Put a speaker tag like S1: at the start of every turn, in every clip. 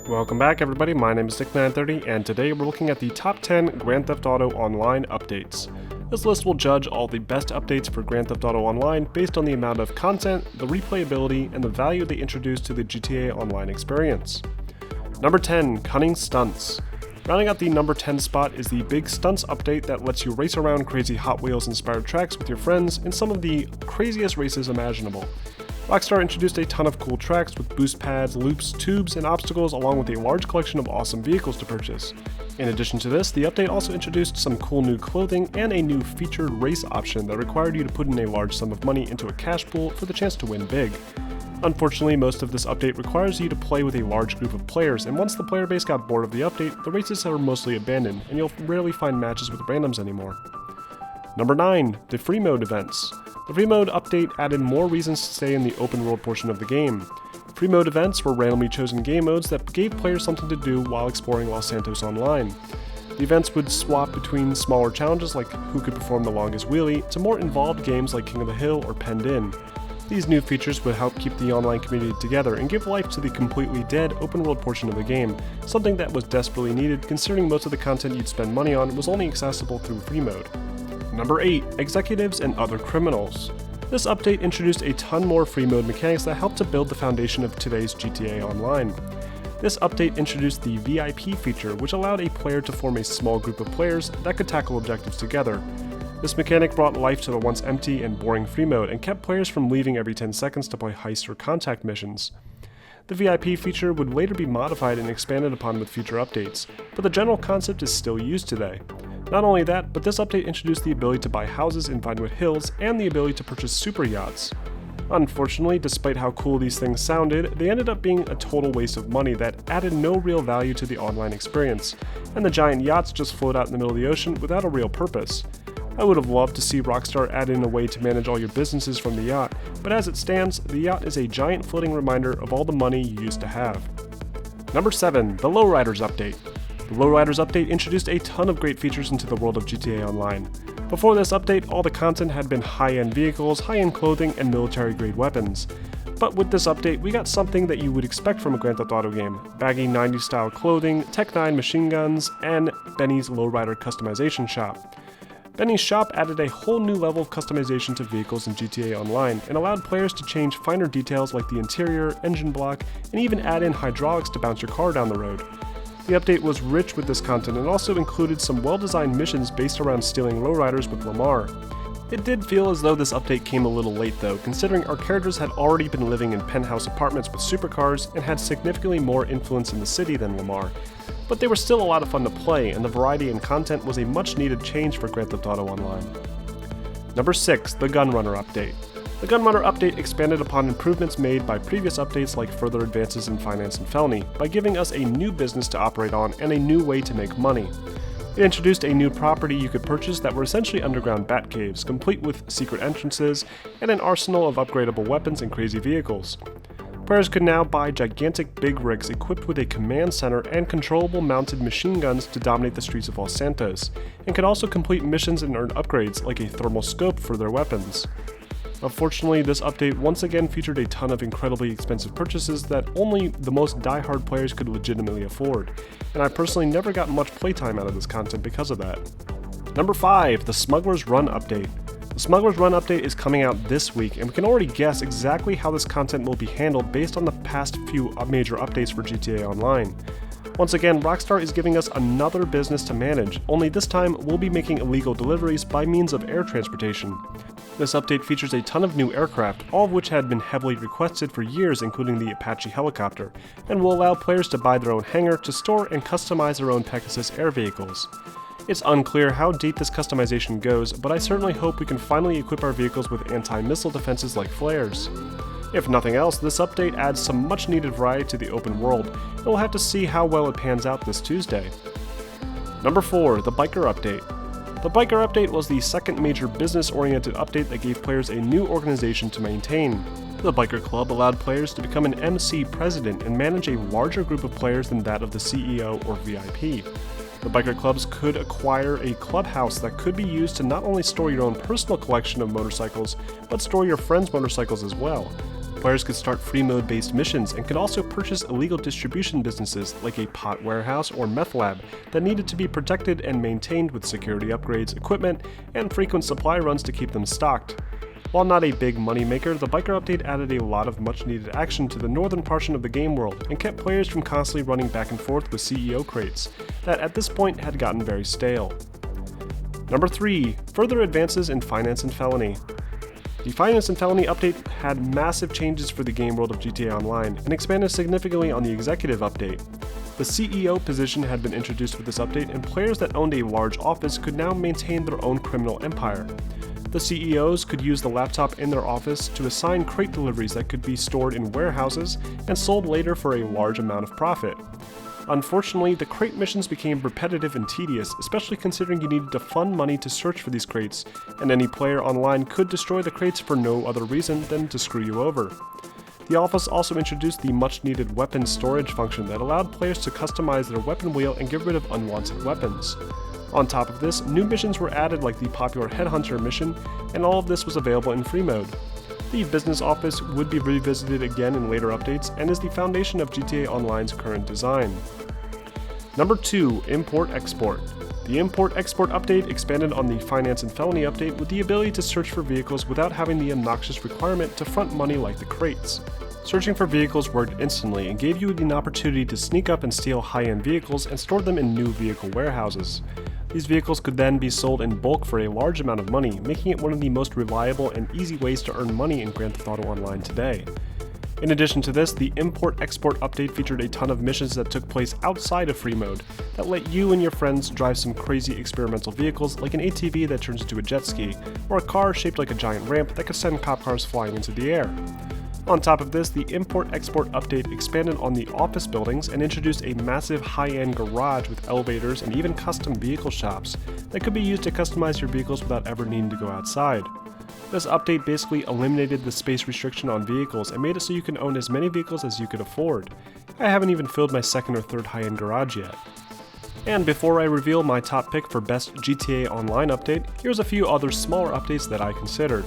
S1: Welcome back everybody, my name is Nick930 and today we're looking at the top 10 Grand Theft Auto Online updates. This list will judge all the best updates for Grand Theft Auto Online based on the amount of content, the replayability, and the value they introduce to the GTA Online experience. Number 10, Cunning Stunts. Rounding out the number 10 spot is the Big Stunts update that lets you race around crazy Hot Wheels inspired tracks with your friends in some of the craziest races imaginable. Rockstar introduced a ton of cool tracks with boost pads, loops, tubes, and obstacles along with a large collection of awesome vehicles to purchase. In addition to this, the update also introduced some cool new clothing and a new featured race option that required you to put in a large sum of money into a cash pool for the chance to win big. Unfortunately, most of this update requires you to play with a large group of players, and once the player base got bored of the update, the races are mostly abandoned, and you'll rarely find matches with randoms anymore. Number 9, the Free Mode events. The Free Mode update added more reasons to stay in the open world portion of the game. Free Mode events were randomly chosen game modes that gave players something to do while exploring Los Santos Online. The events would swap between smaller challenges like who could perform the longest wheelie to more involved games like King of the Hill or Penned In. These new features would help keep the online community together and give life to the completely dead open world portion of the game, something that was desperately needed considering most of the content you'd spend money on was only accessible through Free Mode. Number 8, Executives and Other Criminals. This update introduced a ton more free mode mechanics that helped to build the foundation of today's GTA Online. This update introduced the VIP feature, which allowed a player to form a small group of players that could tackle objectives together. This mechanic brought life to the once empty and boring free mode and kept players from leaving every 10 seconds to play heist or contact missions. The VIP feature would later be modified and expanded upon with future updates, but the general concept is still used today. Not only that, but this update introduced the ability to buy houses in Vinewood Hills and the ability to purchase super yachts. Unfortunately, despite how cool these things sounded, they ended up being a total waste of money that added no real value to the online experience, and the giant yachts just float out in the middle of the ocean without a real purpose. I would have loved to see Rockstar add in a way to manage all your businesses from the yacht, but as it stands, the yacht is a giant floating reminder of all the money you used to have. Number 7, the Lowriders update. The Lowriders update introduced a ton of great features into the world of GTA Online. Before this update, all the content had been high-end vehicles, high-end clothing, and military-grade weapons. But with this update, we got something that you would expect from a Grand Theft Auto game: baggy 90s style clothing, Tech 9 machine guns, and Benny's Lowrider customization shop. Benny's shop added a whole new level of customization to vehicles in GTA Online and allowed players to change finer details like the interior, engine block, and even add in hydraulics to bounce your car down the road. The update was rich with this content and also included some well-designed missions based around stealing lowriders with Lamar. It did feel as though this update came a little late though, considering our characters had already been living in penthouse apartments with supercars and had significantly more influence in the city than Lamar. But they were still a lot of fun to play, and the variety in content was a much-needed change for Grand Theft Auto Online. Number 6, the Gunrunner update. The Gunrunner update expanded upon improvements made by previous updates like further advances in finance and felony, by giving us a new business to operate on and a new way to make money. It introduced a new property you could purchase that were essentially underground bat caves, complete with secret entrances and an arsenal of upgradable weapons and crazy vehicles. Players could now buy gigantic big rigs equipped with a command center and controllable mounted machine guns to dominate the streets of Los Santos, and could also complete missions and earn upgrades like a thermal scope for their weapons. Unfortunately, this update once again featured a ton of incredibly expensive purchases that only the most die-hard players could legitimately afford, and I personally never got much playtime out of this content because of that. Number 5, the Smugglers Run update. The Smugglers Run update is coming out this week, and we can already guess exactly how this content will be handled based on the past few major updates for GTA Online. Once again, Rockstar is giving us another business to manage, only this time we'll be making illegal deliveries by means of air transportation. This update features a ton of new aircraft, all of which had been heavily requested for years, including the Apache helicopter, and will allow players to buy their own hangar to store and customize their own Pegasus air vehicles. It's unclear how deep this customization goes, but I certainly hope we can finally equip our vehicles with anti-missile defenses like flares. If nothing else, this update adds some much needed variety to the open world, and we'll have to see how well it pans out this Tuesday. Number 4, the Biker update. The Biker update was the second major business-oriented update that gave players a new organization to maintain. The Biker Club allowed players to become an MC president and manage a larger group of players than that of the CEO or VIP. The biker clubs could acquire a clubhouse that could be used to not only store your own personal collection of motorcycles, but store your friends' motorcycles as well. Players could start free mode based missions and could also purchase illegal distribution businesses like a pot warehouse or meth lab that needed to be protected and maintained with security upgrades, equipment, and frequent supply runs to keep them stocked. While not a big moneymaker, the Biker update added a lot of much needed action to the northern portion of the game world and kept players from constantly running back and forth with CEO crates that at this point had gotten very stale. Number 3. Further advances in Finance and Felony. The Finance and Felony update had massive changes for the game world of GTA Online and expanded significantly on the executive update. The CEO position had been introduced with this update, and players that owned a large office could now maintain their own criminal empire. The CEOs could use the laptop in their office to assign crate deliveries that could be stored in warehouses and sold later for a large amount of profit. Unfortunately, the crate missions became repetitive and tedious, especially considering you needed to fund money to search for these crates, and any player online could destroy the crates for no other reason than to screw you over. The office also introduced the much-needed weapon storage function that allowed players to customize their weapon wheel and get rid of unwanted weapons. On top of this, new missions were added like the popular Headhunter mission, and all of this was available in free mode. The business office would be revisited again in later updates and is the foundation of GTA Online's current design. Number 2. ImportExport. The ImportExport update expanded on the Finance and Felony update with the ability to search for vehicles without having the obnoxious requirement to front money like the crates. Searching for vehicles worked instantly and gave you an opportunity to sneak up and steal high-end vehicles and store them in new vehicle warehouses. These vehicles could then be sold in bulk for a large amount of money, making it one of the most reliable and easy ways to earn money in Grand Theft Auto Online today. In addition to this, the ImportExport update featured a ton of missions that took place outside of free mode that let you and your friends drive some crazy experimental vehicles like an ATV that turns into a jet ski, or a car shaped like a giant ramp that could send cop cars flying into the air. On top of this, the ImportExport update expanded on the office buildings and introduced a massive high-end garage with elevators and even custom vehicle shops that could be used to customize your vehicles without ever needing to go outside. This update basically eliminated the space restriction on vehicles and made it so you can own as many vehicles as you could afford. I haven't even filled my second or third high-end garage yet. And before I reveal my top pick for best GTA Online update, here's a few other smaller updates that I considered.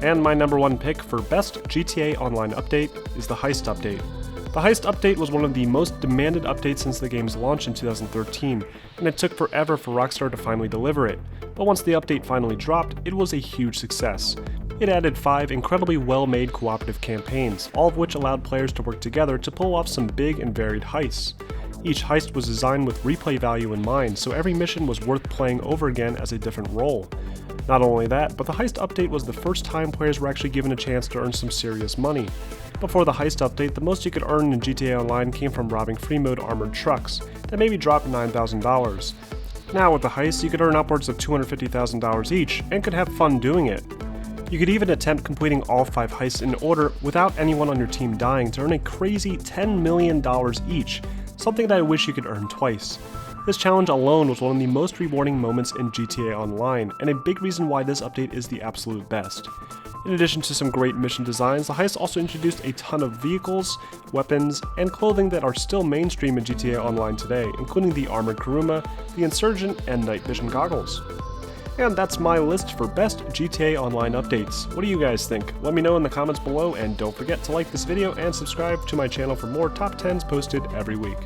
S1: And my number 1 pick for best GTA Online update is the Heist update. The Heist update was one of the most demanded updates since the game's launch in 2013, and it took forever for Rockstar to finally deliver it. But once the update finally dropped, it was a huge success. It added 5 incredibly well-made cooperative campaigns, all of which allowed players to work together to pull off some big and varied heists. Each heist was designed with replay value in mind, so every mission was worth playing over again as a different role. Not only that, but the Heist update was the first time players were actually given a chance to earn some serious money. Before the Heist update, the most you could earn in GTA Online came from robbing free mode armored trucks that maybe dropped $9,000. Now with the Heist, you could earn upwards of $250,000 each and could have fun doing it. You could even attempt completing all 5 heists in order without anyone on your team dying to earn a crazy $10 million each, something that I wish you could earn twice. This challenge alone was one of the most rewarding moments in GTA Online, and a big reason why this update is the absolute best. In addition to some great mission designs, the Heist also introduced a ton of vehicles, weapons, and clothing that are still mainstream in GTA Online today, including the Armored Kuruma, the Insurgent, and Night Vision goggles. And that's my list for best GTA Online updates. What do you guys think? Let me know in the comments below, and don't forget to like this video and subscribe to my channel for more top 10s posted every week.